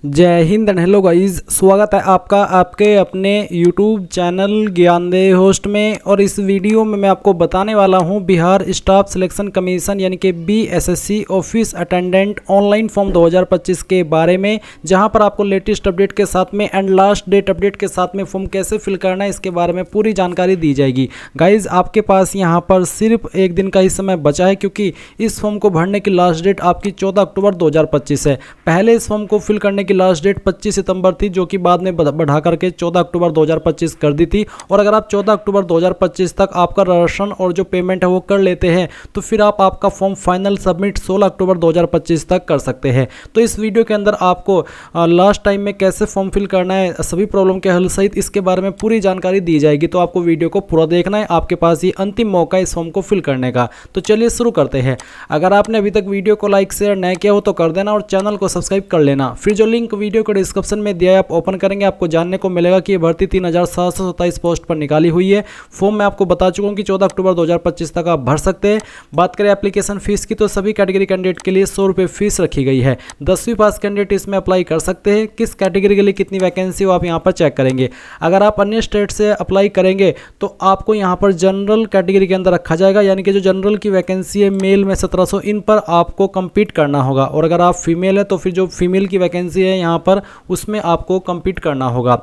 जय Hind and hello guys, स्वागत है आपका आपके अपने YouTube चैनल ज्ञानदेव होस्ट में। और इस वीडियो में मैं आपको बताने वाला हूं बिहार स्टाफ सिलेक्शन कमीशन यानी कि BSSC office attendant online form 2025 के बारे में, जहां पर आपको लेटेस्ट अपडेट के साथ में एंड लास्ट डेट अपडेट के साथ में फॉर्म कैसे फिल करना है इसके बारे में पूरी जानकारी दी जाएगी। गाइज आपके पास यहां पर सिर्फ एक दिन का ही समय बचा है, क्योंकि इस फॉर्म को भरने की लास्ट डेट आपकी 14 अक्टूबर 2025 है। पहले इस फॉर्म को फिल करने की लास्ट डेट 25 सितंबर थी, जो कि बाद में बढ़ा करके 14 अक्टूबर 2025 कर दी थी। और अगर आप 14 अक्टूबर 2025 तक आपका रजिस्ट्रेशन और जो पेमेंट है वो कर लेते हैं तो फिर आप आपका फॉर्म फाइनल सबमिट 16 अक्टूबर 2025 तक कर सकते हैं। तो इस वीडियो के अंदर आपको लास्ट टाइम में कैसे फॉर्म फिल करना है, सभी प्रॉब्लम के हल सहित इसके बारे में पूरी जानकारी दी जाएगी। तो आपको वीडियो को पूरा देखना है, आपके पास ये अंतिम मौका है इस फॉर्म को फिल करने का। तो चलिए शुरू करते हैं। अगर आपने अभी तक वीडियो को लाइक शेयर नहीं किया हो तो कर देना और चैनल को सब्सक्राइब कर लेना। फिर जो लिंक वीडियो को डिस्क्रिप्शन में दिया है आप ओपन करेंगे, आपको जानने को मिलेगा कि ये भर्ती 3727 पोस्ट पर निकाली हुई है। फॉर्म मैं आपको बता चुका हूं कि 14 अक्टूबर 2025 तक आप भर सकते हैं। बात करें एप्लीकेशन फीस की तो सभी कैटेगरी कैंडिडेट के लिए 100 रुपये फीस रखी गई है। 10वीं पास कैंडिडेट इसमें अप्लाई कर सकते हैं। किस कैटेगरी के लिए कितनी वैकेंसी हो आप यहाँ पर चेक करेंगे। अगर आप अन्य स्टेट से अप्लाई करेंगे तो आपको यहाँ पर जनरल कैटेगरी के अंदर रखा जाएगा, यानी कि जो जनरल की वैकेंसी है मेल में 1700, इन पर आपको कम्पीट करना होगा। और अगर आप फीमेल है तो फिर जो फीमेल की वैकेंसी है यहाँ पर उसमें आपको कम्पीट करना होगा।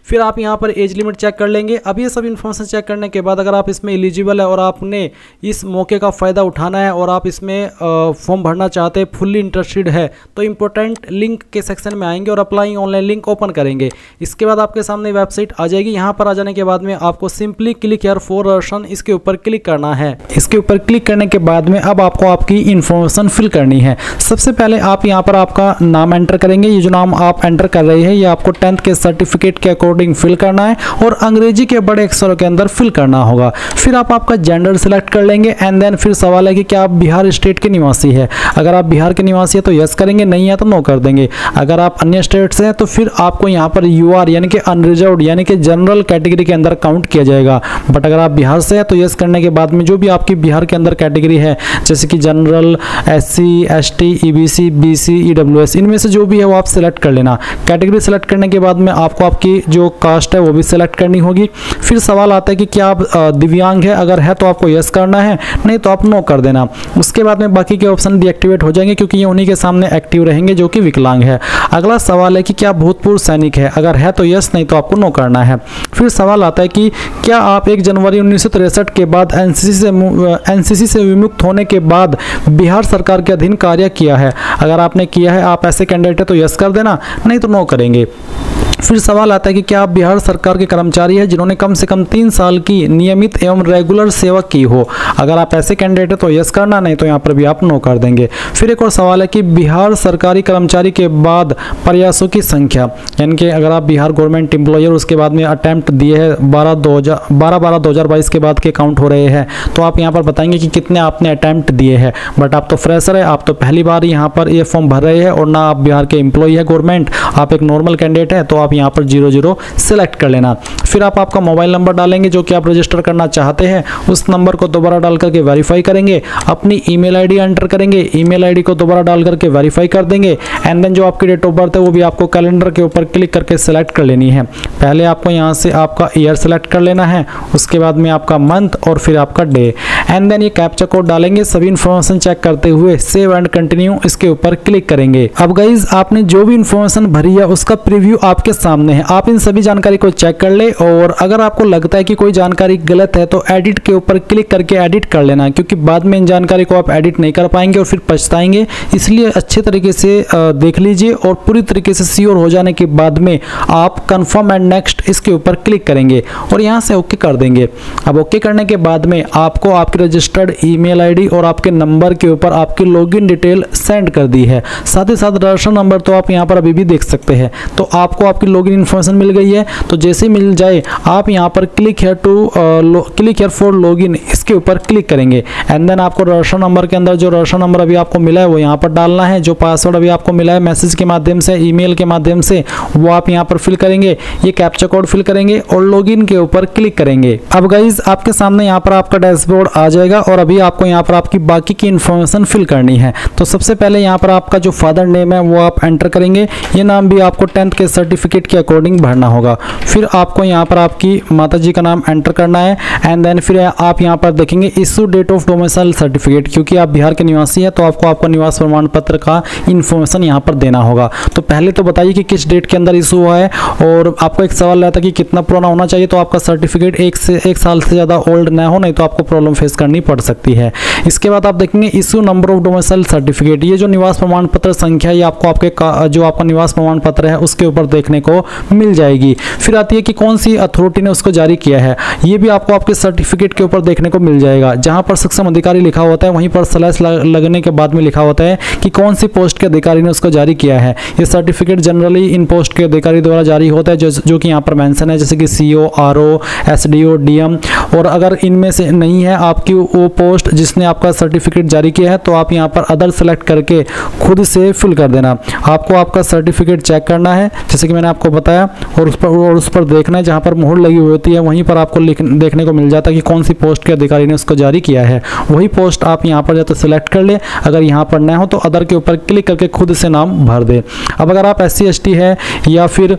फिर आप यहाँ पर एज लिमिट चेक कर लेंगे। अब ये सब इन्फॉर्मेशन चेक करने के बाद अगर आप इसमें एलिजिबल है और आपने इस मौके का फ़ायदा उठाना है और आप इसमें फॉर्म भरना चाहते हैं, फुल्ली इंटरेस्टेड है, तो इंपॉर्टेंट लिंक के सेक्शन में आएंगे और अप्लाई ऑनलाइन लिंक ओपन करेंगे। इसके बाद आपके सामने वेबसाइट आ जाएगी। यहाँ पर आ जाने के बाद में आपको simply click here for registration इसके ऊपर क्लिक करना है। इसके ऊपर क्लिक करने के बाद में अब आपको आपकी इंफॉर्मेशन फिल करनी है। सबसे पहले आप यहाँ पर आपका नाम एंटर करेंगे। ये जो नाम आप एंटर कर रहे हैं ये आपको 10th के सर्टिफिकेट के अकॉर्डिंग फिल करना है और अंग्रेजी के बड़े अक्षरों के अंदर फिल करना होगा। फिर आप आपका जेंडर सिलेक्ट कर लेंगे एंड देन फिर सवाल है कि क्या आप बिहार स्टेट के निवासी है। अगर आप बिहार के निवासी है तो यस करेंगे, नहीं है तो नो कर देंगे। अगर आप अन्य स्टेट से हैं तो फिर आपको यहाँ पर UR यानी कि अनरिजर्व्ड यानी कि जनरल कैटेगरी के अंदर काउंट किया जाएगा। बट अगर आप बिहार से हैं तो यस करने के बाद में जो भी आपकी बिहार के अंदर कैटेगरी है, जैसे कि general, SC, ST, EBC, BC, EWS, इनमें से जो भी है वो आप सिलेक्ट कर लेना। कैटेगरी सेलेक्ट करने के बाद में आपको आपकी जो कास्ट है वो भी सिलेक्ट करनी होगी। फिर सवाल आता है कि क्या आप दिव्यांग है, अगर है तो आपको यस करना है, नहीं तो आप नो कर देना। उसके बाद में बाकी के ऑप्शन डीएक्टिवेट हो जाएंगे, क्योंकि ये उन्हीं के सामने एक्टिव रहेंगे जो कि विकलांग है। अगला सवाल है कि क्या भूतपूर्व सैनिक है, अगर है तो यस, नहीं तो आपको नो करना है। फिर सवाल आता है कि क्या आप 1 जनवरी 1963 के बाद NCC से विमुक्त होने के बाद बिहार सरकार के अधीन कार्य किया है। अगर आपने किया है, आप ऐसे कैंडिडेट है तो यस कर देना, नहीं तो नो करेंगे। फिर सवाल आता है कि क्या आप बिहार सरकार के कर्मचारी हैं जिन्होंने कम से कम 3 साल की नियमित एवं रेगुलर सेवा की हो। अगर आप ऐसे कैंडिडेट हैं तो यस करना, नहीं तो यहाँ पर भी आप नो कर देंगे। फिर एक और सवाल है कि बिहार सरकारी कर्मचारी के बाद प्रयासों की संख्या, यानी कि अगर आप बिहार गवर्नमेंट एम्प्लॉयर उसके बाद में अटैम्प्ट दिए हैं 12/12/2022 के बाद के काउंट हो रहे हैं, तो आप यहाँ पर बताएंगे कि कितने आपने अटैम्प्ट दिए हैं। बट आप तो फ्रेशर है, आप तो पहली बार यहाँ पर ये फॉर्म भर रहे हैं और ना आप बिहार के एम्प्लॉय है गवर्नमेंट, आप एक नॉर्मल कैंडिडेट है, तो आप यहाँ पर 00 सेलेक्ट कर लेना। फिर आप आपका मोबाइल नंबर डालेंगे जो कि आप रजिस्टर करना चाहते हैं, उस नंबर को दोबारा डाल करके वेरीफाई करेंगे। अपनी ईमेल आईडी एंटर करेंगे, ईमेल आईडी को दोबारा डाल करके वेरीफाई कर देंगे। एंड देन जो आपकी डेट ऑफ बर्थ है वो भी आपको कैलेंडर के ऊपर क्लिक करके सेलेक्ट कर लेनी है। पहले आपको यहाँ से आपका ईयर सेलेक्ट कर लेना है, उसके बाद में आपका मंथ और फिर आपका डे। एंड देन ये कैप्चा कोड डालेंगे। सभी इन्फॉर्मेशन चेक करते हुए सेव एंड कंटिन्यू इसके ऊपर क्लिक करेंगे। अब गाइज आपने जो भी इन्फॉर्मेशन भरी है उसका प्रीव्यू आपके सामने है, आप इन सभी जानकारी को चेक कर ले। और अगर आपको लगता है कि कोई जानकारी गलत है तो एडिट के ऊपर क्लिक करके एडिट कर लेना, क्योंकि बाद में इन जानकारी को आप एडिट नहीं कर पाएंगे और फिर पछताएंगे। इसलिए अच्छे तरीके से देख लीजिए और पूरी तरीके से श्योर हो जाने के बाद में आप कंफर्म एंड नेक्स्ट इसके ऊपर क्लिक करेंगे और यहाँ से ओके कर देंगे। अब ओके करने के बाद में आपको आपकी रजिस्टर्ड ईमेल आईडी और आपके नंबर के ऊपर आपकी लॉगिन डिटेल सेंड कर दी है। साथ ही साथ रजिस्टर नंबर तो आप यहाँ पर अभी भी देख सकते हैं। तो आपको आपकी लॉगिन इन्फॉर्मेशन मिल गई है। तो जैसे ही मिल जाए आप यहाँ पर क्लिक हियर फॉर लॉगिन इसके ऊपर क्लिक करेंगे। एंड देन आपको रजिस्टर नंबर के अंदर जो रजिस्टर नंबर अभी आपको मिला है वो यहाँ पर डालना है। जो पासवर्ड अभी आपको मिला है मैसेज के माध्यम से, ईमेल के माध्यम से, वो आप यहाँ पर फिल करेंगे। ये कैप्चा कोड फिल करेंगे और लॉगिन के ऊपर क्लिक करेंगे। अब गाइज आपके सामने यहाँ पर आपका डैशबोर्ड आ जाएगा और अभी आपको यहाँ पर आपकी बाकी की इन्फॉर्मेशन फिल करनी है। तो सबसे पहले यहाँ पर आपका जो फादर नेम है वो आप एंटर करेंगे। ये नाम भी आपको 10th के सर्टिफिकेट के अकॉर्डिंग भरना होगा। फिर आपको यहाँ पर आपकी माता जी का नाम एंटर करना है एंड देन फिर आप यहाँ पर देखेंगे issue date of domicile certificate. क्योंकि आप बिहार के निवासी हैं तो आपको आपका निवास प्रमाण पत्र का इन्फॉर्मेशन यहाँ पर देना होगा। तो पहले तो बताइए कि किस डेट के अंदर इशू हुआ है। और आपको एक सवाल रहता है कि कितना पुराना होना चाहिए, तो आपका सर्टिफिकेट एक साल से ज़्यादा ओल्ड ना हो, नहीं तो आपको प्रॉब्लम फेस करनी पड़ सकती है। इसके बाद आप देखेंगे issue number of domicile certificate. ये जो निवास प्रमाण पत्र संख्या ये आपको आपके जो आपका निवास प्रमाण पत्र है उसके ऊपर देखने को मिल जाएगी। फिर आती है कि कौन सी अथॉरिटी ने उसको जारी किया है, ये भी आपको आपके सर्टिफिकेट के ऊपर देखने को मिल जाएगा। जहां पर सक्षम अधिकारी लिखा होता है वहीं पर स्लैश लगने के बाद में लिखा होता है कि कौन सी पोस्ट के अधिकारी ने उसको जारी किया है। ये सर्टिफिकेट जनरली इन पोस्ट के अधिकारी द्वारा जारी होता है जो कि यहाँ पर मेंशन है, जैसे कि CO, RO, SDO, DM। और अगर इनमें से नहीं है आपकी वो पोस्ट जिसने आपका सर्टिफिकेट जारी किया है तो आप यहाँ पर अदर सेलेक्ट करके खुद से फिल कर देना। आपको आपका सर्टिफिकेट चेक करना है जैसे कि मैंने आपको बताया और उस पर देखना है। जहाँ पर मोहर लगी हुई होती है वहीं पर आपको देखने को मिल जाता है कि कौन सी पोस्ट के अधिकारी ने उसको जारी किया है। वही पोस्ट आप यहाँ पर जाते सेलेक्ट कर ले। अगर यहाँ पर न हो तो अदर के ऊपर क्लिक करके खुद से नाम भर दे। अब अगर आप SC ST है या फिर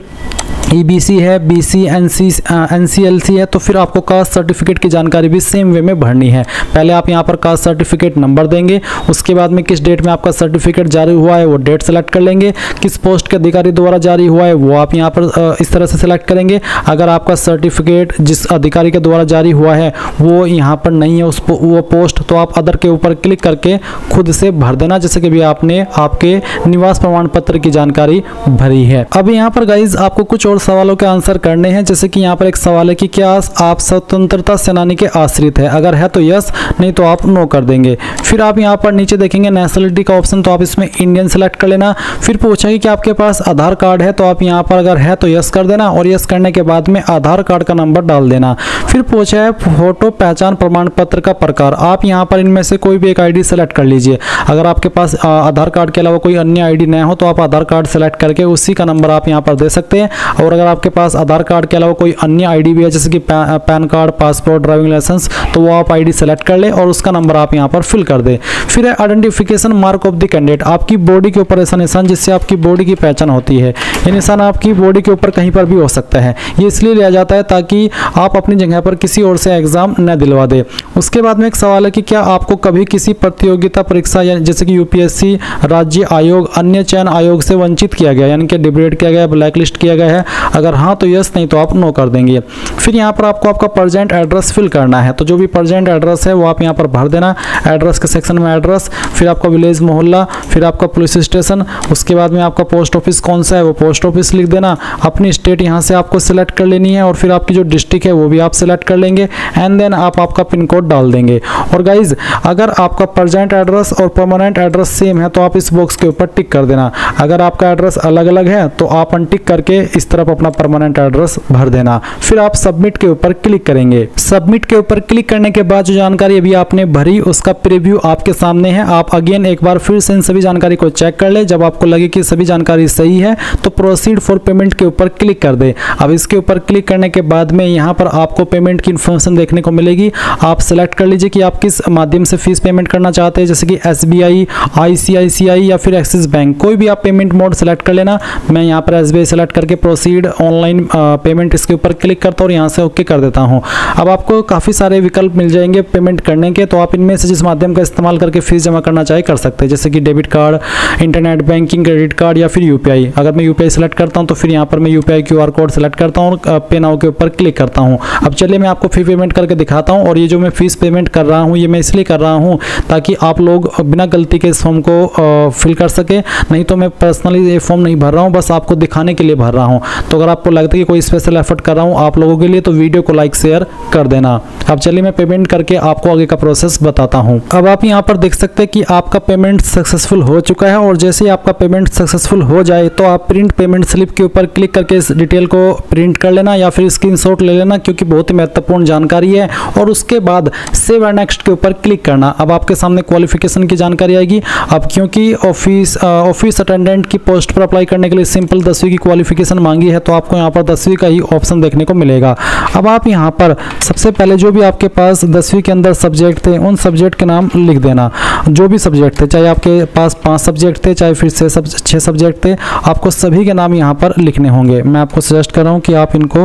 EBC है, BC NCLC है तो फिर आपको कास्ट सर्टिफिकेट की जानकारी भी सेम वे में भरनी है। पहले आप यहाँ पर कास्ट सर्टिफिकेट नंबर देंगे, उसके बाद में किस डेट में आपका सर्टिफिकेट जारी हुआ है वो डेट सेलेक्ट कर लेंगे। किस पोस्ट के अधिकारी द्वारा जारी हुआ है वो आप यहाँ पर इस तरह से सिलेक्ट करेंगे। अगर आपका सर्टिफिकेट जिस अधिकारी के द्वारा जारी हुआ है वो यहाँ पर नहीं है वो पोस्ट, तो आप अदर के ऊपर क्लिक करके खुद से भर देना, जैसे कि भी आपने आपके निवास प्रमाण पत्र की जानकारी भरी है। अब यहाँ पर गाइज आपको कुछ और सवालों के आंसर करने हैं। जैसे कि यहाँ पर एक सवाल है कि क्या आप स्वतंत्रता सेनानी के आश्रित है, अगर है तो यस, नहीं तो आप नो कर देंगे। फिर आप यहाँ पर नीचे देखेंगे नेशनलिटी का ऑप्शन, तो आप इसमें इंडियन सेलेक्ट कर लेना। फिर पूछेंगे कि आपके पास आधार कार्ड है, तो आप यहाँ पर अगर है तो यस कर देना और यस करने के बाद में आधार कार्ड का नंबर डाल देना। फिर पूछा है फोटो पहचान प्रमाण पत्र का प्रकार, आप यहाँ पर इनमें से कोई भी एक ID सेलेक्ट कर लीजिए। अगर आपके पास आधार कार्ड के अलावा कोई अन्य ID न हो तो आप आधार कार्ड सेलेक्ट करके उसी का नंबर आप यहाँ पर दे सकते हैं। और अगर आपके पास आधार कार्ड के अलावा कोई अन्य ID भी है जैसे कि PAN card, passport, driving licence, तो वो आप ID सेलेक्ट कर ले और उसका नंबर आप यहाँ पर फिल कर दे। फिर है identification mark of the candidate, आपकी बॉडी के ऊपर ऐसा निशान जिससे आपकी बॉडी की पहचान होती है। ये निशान आपकी बॉडी के ऊपर कहीं पर भी हो सकता है। ये इसलिए लिया जाता है ताकि आप अपनी जगह पर किसी और से एग्जाम न दिलवा दे। उसके बाद में एक सवाल है कि क्या आपको कभी किसी प्रतियोगिता परीक्षा या जैसे कि UPSC, राज्य आयोग, अन्य चयन आयोग से वंचित किया गया, यानी कि डिग्रेड किया गया, ब्लैक लिस्ट किया गया है? अगर हाँ तो यस, नहीं तो आप नो कर देंगे। फिर यहाँ पर आपको आपका प्रेजेंट एड्रेस फिल करना है, तो जो भी प्रेजेंट एड्रेस है वो आप यहाँ पर भर देना। एड्रेस के सेक्शन में एड्रेस, फिर आपका विलेज मोहल्ला, फिर आपका पुलिस स्टेशन, उसके बाद में आपका पोस्ट ऑफिस कौन सा है वो पोस्ट ऑफिस लिख देना। अपनी स्टेट यहाँ से आपको सिलेक्ट कर लेनी है और फिर आपकी जो डिस्ट्रिक्ट है वो भी आप सिलेक्ट कर लेंगे एंड देन आप आपका पिन कोड डाल देंगे। और गाइज अगर आपका प्रेजेंट एड्रेस और परमानेंट एड्रेस सेम है तो आप इस बॉक्स के ऊपर टिक कर देना। अगर आपका एड्रेस अलग अलग है तो आप अनटिक करके इस तरफ अपना परमानेंट एड्रेस भर देना। फिर आप सबमिट के ऊपर क्लिक करेंगे। सबमिट के ऊपर क्लिक करने के बाद जो जानकारी अभी आपने भरी उसका प्रीव्यू आपके सामने है। आप अगेन एक बार फिर से इन सभी जानकारी को चेक कर ले। जब आपको लगे कि सभी जानकारी सही है तो प्रोसीड फॉर पेमेंट के ऊपर क्लिक कर दे। अब इसके ऊपर क्लिक करने के बाद में यहाँ पर आपको पेमेंट की इन्फॉर्मेशन देखने को मिलेगी। आप सेलेक्ट कर लीजिए कि आप किस माध्यम से फीस पेमेंट करना चाहते हैं, जैसे कि SBI, ICICI या फिर एक्सिस बैंक, कोई भी आप पेमेंट मोड सेलेक्ट कर लेना। मैं यहाँ पर SBI सेलेक्ट करके प्रोसीड ऑनलाइन पेमेंट इसके ऊपर क्लिक करता हूँ और यहाँ से ओके कर देता हूँ। अब आपको काफ़ी सारे विकल्प मिल जाएंगे पेमेंट करने के, तो आप इनमें से जिस माध्यम का इस्तेमाल करके फीस जमा करना चाहे कर सकते हैं, जैसे कि debit card, internet banking, credit card या फिर UPI। अगर मैं UPI सेलेक्ट करता हूँ तो फिर यहाँ पर मैं UPI QR कोड सेलेक्ट करता हूँ और पे नाउ के ऊपर क्लिक करता हूँ। अब चलिए मैं आपको फी पेमेंट करके दिखाता हूँ। और ये जो मैं फीस पेमेंट कर रहा हूँ ये मैं इसलिए कर रहा हूँ ताकि आप लोग बिना गलती के इस फॉर्म को फिल कर सके, नहीं तो मैं पर्सनली ये फॉर्म नहीं भर रहा हूँ, बस आपको दिखाने के लिए भर रहा हूँ। तो अगर आपको लगता है कि कोई स्पेशल एफर्ट कर रहा हूँ आप लोगों के लिए तो वीडियो को लाइक शेयर कर देना। अब चलिए मैं पेमेंट करके आपको आगे का प्रोसेस बताता हूँ। अब आप यहाँ पर देख सकते हैं कि आपका पेमेंट सक्सेसफुल हो चुका है और जैसे ही आपका पेमेंट सक्सेसफुल हो जाए तो आप प्रिंट पेमेंट स्लिप के ऊपर क्लिक करके इस डिटेल को प्रिंट कर लेना या फिर स्क्रीनशॉट ले लेना, क्योंकि बहुत ही महत्वपूर्ण जानकारी है। और उसके बाद सेव एंड नेक्स्ट के ऊपर क्लिक करना। अब आपके सामने क्वालिफिकेशन की जानकारी आएगी। अब क्योंकि ऑफिस अटेंडेंट की पोस्ट पर अप्लाई करने के लिए सिंपल 10वीं की क्वालिफिकेशन मांगी दी है तो आपको यहाँ पर 10वीं का ही ऑप्शन देखने को मिलेगा। अब आप यहाँ पर सबसे पहले जो भी आपके पास 10वीं के अंदर सब्जेक्ट थे उन सब्जेक्ट के नाम लिख देना। जो भी सब्जेक्ट थे, चाहे आपके पास 5 सब्जेक्ट थे, चाहे फिर 6 सब्जेक्ट थे, आपको सभी के नाम यहाँ पर लिखने होंगे। मैं आपको सजेस्ट कर रहा हूँ कि आप इनको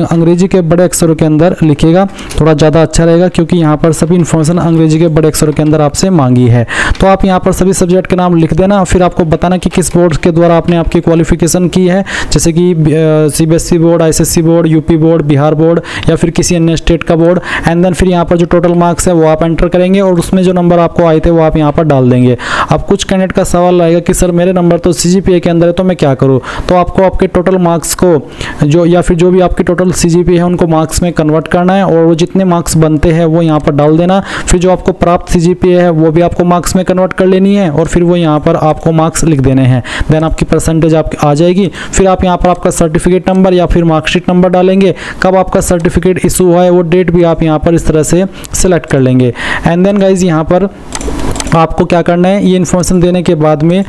अंग्रेजी के बड़े अक्षरों के अंदर लिखिएगा, थोड़ा ज़्यादा अच्छा रहेगा, क्योंकि यहाँ पर सभी इन्फॉर्मेशन अंग्रेजी के बड़े अक्षरों के अंदर आपसे मांगी है। तो आप यहाँ पर सभी सब्जेक्ट के नाम लिख देना, फिर आपको बताना कि किस बोर्ड के द्वारा आपने आपकी क्वालिफिकेशन की है, जैसे कि CBSE board, ICSE board, UP board, Bihar board या फिर किसी अन्य स्टेट का बोर्ड। एंड देन फिर यहाँ पर जो टोटल मार्क्स है वो आप एंटर करेंगे और उसमें जो नंबर आपको आए थे वो आप यहाँ पर डाल देंगे। अब कुछ कैंडिडेट का सवाल आएगा कि सर मेरे नंबर तो CGPA के अंदर है तो मैं क्या करूँ? तो आपको आपके टोटल मार्क्स को या फिर जो भी आपकी टोटल CGPA है उनको मार्क्स में कन्वर्ट करना है और वो जितने मार्क्स बनते हैं वो यहाँ पर डाल देना। फिर जो आपको प्राप्त CGPA है वो भी आपको मार्क्स में कन्वर्ट कर लेनी है और फिर वो यहाँ पर आपको मार्क्स लिख देने हैं। देन आपकी परसेंटेज आपकी आ जाएगी। फिर आप यहाँ पर आपका सर्टिफिकेट नंबर या फिर मार्कशीट नंबर डालेंगे, कब आपका सर्टिफिकेट इशू हुआ है वो डेट भी आप यहाँ पर इस तरह से सिलेक्ट कर लेंगे। एंड देन गाइज यहाँ पर आपको क्या करना है, ये इन्फॉर्मेशन देने के बाद में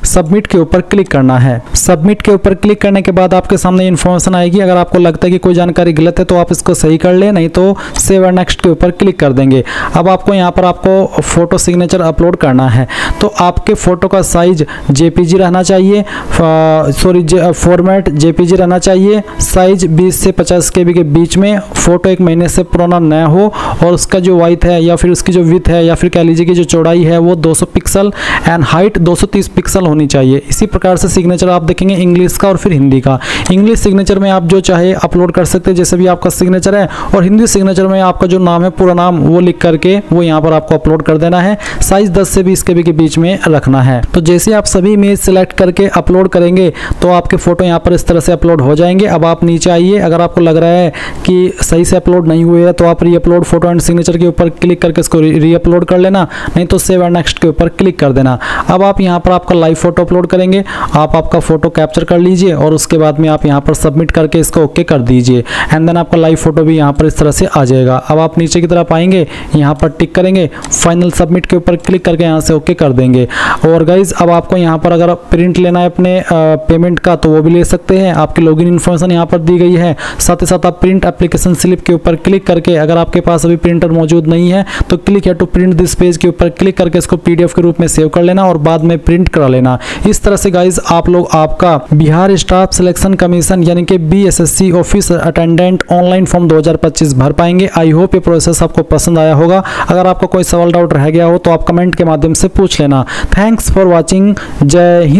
सबमिट के ऊपर क्लिक करना है। सबमिट के ऊपर क्लिक करने के बाद आपके सामने इन्फॉर्मेशन आएगी। अगर आपको लगता है कि कोई जानकारी गलत है तो आप इसको सही कर ले, नहीं तो सेव एंड नेक्स्ट के ऊपर क्लिक कर देंगे। अब आपको यहाँ पर आपको फोटो सिग्नेचर अपलोड करना है, तो आपके फोटो का साइज JPG रहना चाहिए, फॉर्मेट JPG रहना चाहिए। साइज 20 से 50 KB के बीच में, फोटो 1 महीने से पुराना न हो और उसका जो वाइट है या फिर उसकी जो विड्थ है या फिर कह लीजिए कि जो चौड़ाई है वो 200 पिक्सल एंड हाइट 230 पिक्सल होनी चाहिए। इसी प्रकार से सिग्नेचर आप देखेंगे इंग्लिश का और फिर हिंदी का। इंग्लिश सिग्नेचर में आप जो चाहे अपलोड कर सकते हैं, जैसे भी आपका सिग्नेचर है, और हिंदी सिग्नेचर में आपका जो नाम है पूरा नाम वो लिख करके वो यहाँ पर आपको अपलोड कर देना है। साइज 10 से 20 KB के बीच में रखना है। तो जैसे आप सभी इमेज सिलेक्ट करके अपलोड करेंगे तो आपके फोटो यहाँ पर इस तरह से अपलोड हो जाएंगे। अब आप नीचे आइए, अगर आपको लग रहा है कि सही से अपलोड नहीं हुए है तो आप री अपलोड फोटो एंड सिग्नेचर के ऊपर क्लिक करके इसको री अपलोड कर लेना, नहीं तो सेव एंड नेक्स्ट के ऊपर क्लिक कर देना। अब आप यहाँ पर आपका लाइव फोटो अपलोड करेंगे, आप आपका फोटो कैप्चर कर लीजिए और उसके बाद में आप यहाँ पर सबमिट करके इसको ओके कर दीजिए। एंड देन आपका लाइव फोटो भी यहाँ पर इस तरह से आ जाएगा। अब आप नीचे की तरफ आएंगे, यहाँ पर टिक करेंगे, फाइनल सबमिट के ऊपर क्लिक करके यहाँ से ओके कर देंगे। और गाइज अब आपको यहाँ पर अगर प्रिंट लेना है अपने पेमेंट का तो वो भी ले सकते हैं। आपकी लॉगिन इन्फॉर्मेशन यहाँ पर दी गई है, साथ ही साथ आप प्रिंट एप्लीकेशन स्लिप के ऊपर क्लिक करके, अगर आपके पास अभी प्रिंटर मौजूद नहीं है तो क्लिक है टू प्रिंट दिस पेज के ऊपर क्लिक करके इसको PDF के रूप में सेव कर लेना और बाद में प्रिंट करा लेना। इस तरह से गाइज आप लोग आपका बिहार स्टाफ सिलेक्शन कमीशन यानी कि BSSC office attendant online form 2025 भर पाएंगे। आई होप ये प्रोसेस आपको पसंद आया होगा। अगर आपको कोई सवाल डाउट रह गया हो तो आप कमेंट के माध्यम से पूछ लेना। Thanks for watching. जय हिंद।